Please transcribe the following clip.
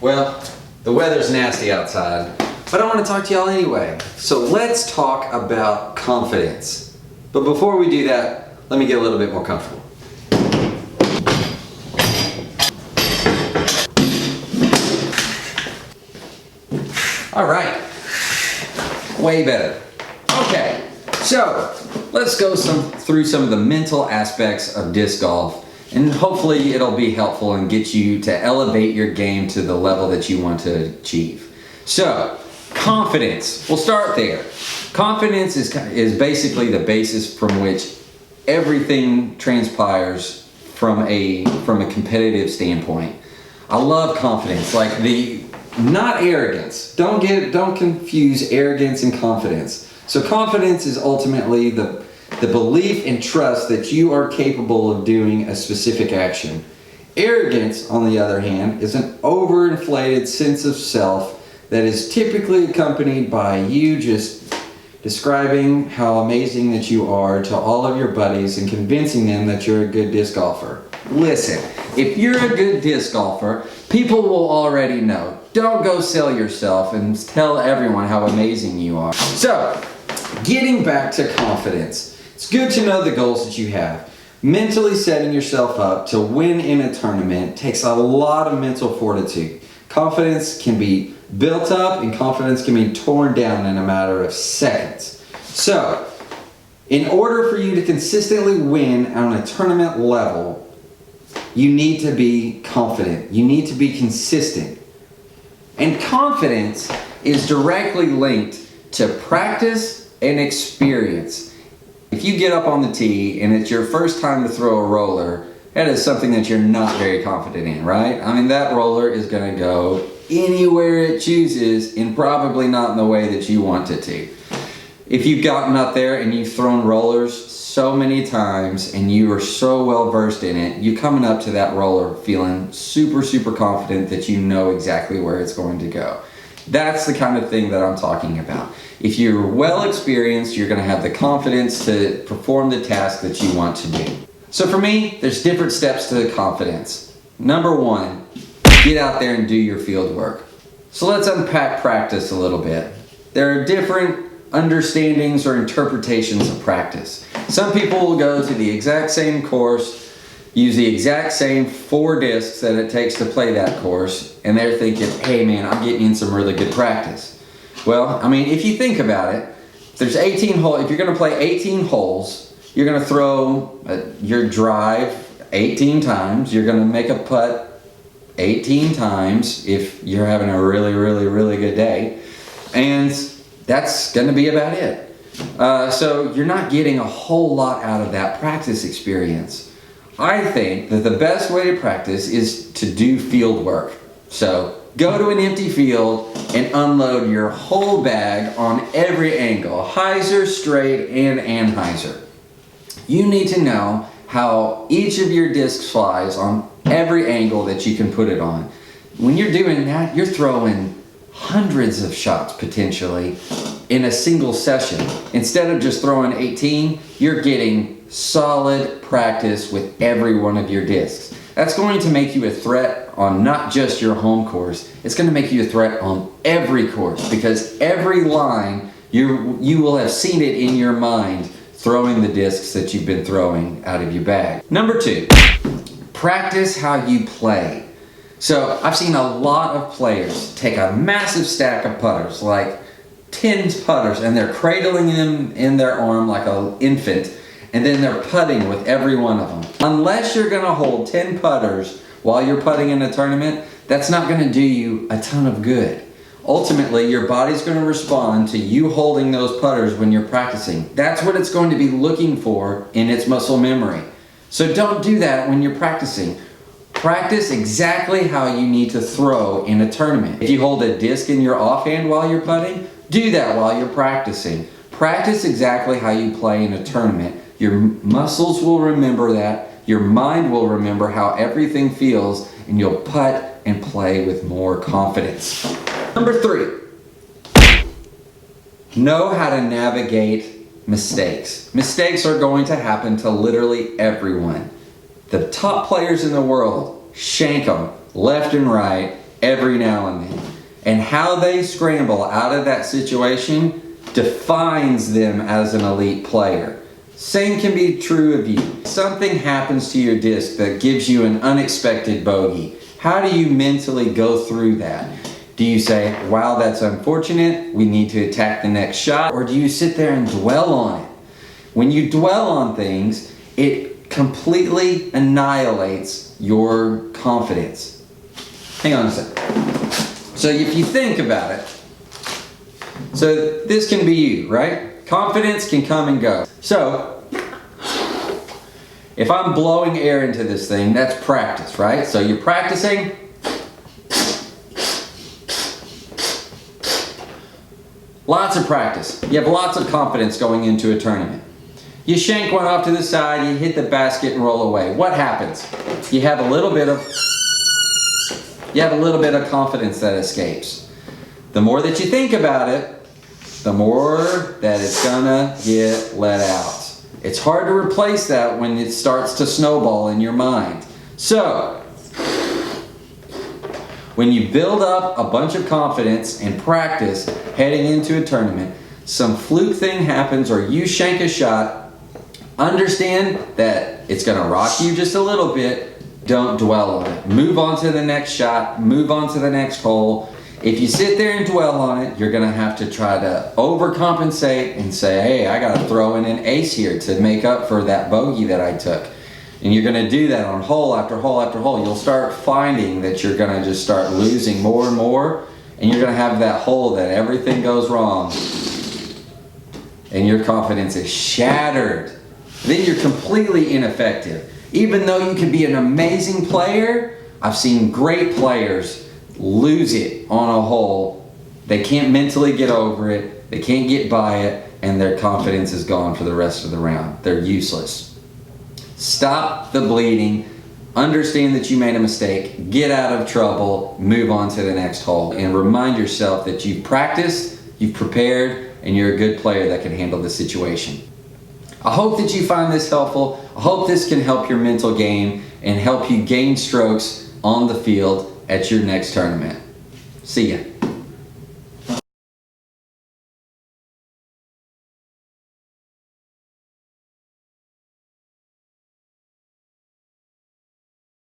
Well, the weather's nasty outside, but I want to talk to y'all anyway. So let's talk about confidence. But before we do that, let me get a little bit more comfortable. All right, way better. Okay, so let's go through some of the mental aspects of disc golf, and hopefully it'll be helpful and get you to elevate your game to the level that you want to achieve. So, confidence, we'll start there. Confidence is basically the basis from which everything transpires from a competitive standpoint. I love confidence, like not arrogance. Don't confuse arrogance and confidence. So confidence is ultimately the belief and trust that you are capable of doing a specific action. Arrogance, on the other hand, is an overinflated sense of self that is typically accompanied by you just describing how amazing that you are to all of your buddies and convincing them that you're a good disc golfer. Listen, if you're a good disc golfer, people will already know. Don't go sell yourself and tell everyone how amazing you are. So, getting back to confidence. It's good to know the goals that you have. Mentally setting yourself up to win in a tournament takes a lot of mental fortitude. Confidence can be built up and confidence can be torn down in a matter of seconds. So, in order for you to consistently win on a tournament level, you need to be confident. You need to be consistent. And confidence is directly linked to practice and experience. If you get up on the tee and it's your first time to throw a roller, that is something that you're not very confident in, right? I mean, that roller is going to go anywhere it chooses and probably not in the way that you want it to. If you've gotten up there and you've thrown rollers so many times and you are so well versed in it, you're coming up to that roller feeling super, super confident that you know exactly where it's going to go. That's the kind of thing that I'm talking about. If you're well experienced, you're going to have the confidence to perform the task that you want to do. So for me, there's different steps to confidence. Number one, get out there and do your field work. So let's unpack practice a little bit. There are different understandings or interpretations of practice. Some people will go to the exact same course, use the exact same 4 discs that it takes to play that course, and they're thinking, hey man, I'm getting in some really good practice. Well, I mean, if you think about it, there's 18 holes. If you're going to play 18 holes, you're going to throw your drive 18 times. You're going to make a putt 18 times if you're having a really, really, really good day. And that's going to be about it. So you're not getting a whole lot out of that practice experience. I think that the best way to practice is to do field work. So go to an empty field and unload your whole bag on every angle, hyzer, straight, and anhyzer. You need to know how each of your discs flies on every angle that you can put it on. When you're doing that, you're throwing hundreds of shots potentially in a single session. Instead of just throwing 18, you're getting solid practice with every one of your discs. That's going to make you a threat on not just your home course, it's going to make you a threat on every course, because every line you will have seen it in your mind throwing the discs that you've been throwing out of your bag. Number 2, practice how you play. So I've seen a lot of players take a massive stack of putters, like 10 putters, and they're cradling them in their arm like an infant, and then they're putting with every one of them. Unless you're going to hold 10 putters while you're putting in a tournament, that's not going to do you a ton of good. Ultimately, your body's going to respond to you holding those putters when you're practicing. That's what it's going to be looking for in its muscle memory. So don't do that when you're practicing. Practice exactly how you need to throw in a tournament. If you hold a disc in your offhand while you're putting, do that while you're practicing. Practice exactly how you play in a tournament. Your muscles will remember that. Your mind will remember how everything feels, and you'll putt and play with more confidence. Number 3, know how to navigate mistakes. Mistakes are going to happen to literally everyone. The top players in the world shank them left and right, every now and then. And how they scramble out of that situation defines them as an elite player. Same can be true of you. Something happens to your disc that gives you an unexpected bogey. How do you mentally go through that? Do you say, wow, that's unfortunate, we need to attack the next shot? Or do you sit there and dwell on it? When you dwell on things, it completely annihilates your confidence. Hang on a second. So if you think about it, so this can be you, right? Confidence can come and go. So if I'm blowing air into this thing, that's practice, right? So you're practicing. Lots of practice. You have lots of confidence going into a tournament. You shank one off to the side, you hit the basket and roll away. What happens? You have a little bit of confidence that escapes. The more that you think about it, the more that it's gonna get let out. It's hard to replace that when it starts to snowball in your mind. So, when you build up a bunch of confidence and practice heading into a tournament, some fluke thing happens or you shank a shot, understand that it's gonna rock you just a little bit. Don't dwell on it. Move on to the next shot, move on to the next hole. If you sit there and dwell on it, you're gonna have to try to overcompensate and say, hey, I gotta throw in an ace here to make up for that bogey that I took. And you're gonna do that on hole after hole after hole. You'll start finding that you're gonna just start losing more and more, and you're gonna have that hole that everything goes wrong, and your confidence is shattered. Then you're completely ineffective. Even though you can be an amazing player, I've seen great players lose it on a hole. They can't mentally get over it, they can't get by it, and their confidence is gone for the rest of the round. They're useless. Stop the bleeding, understand that you made a mistake, get out of trouble, move on to the next hole, and remind yourself that you've practiced, you've prepared, and you're a good player that can handle the situation. I hope that you find this helpful. I hope this can help your mental game and help you gain strokes on the field at your next tournament. See ya.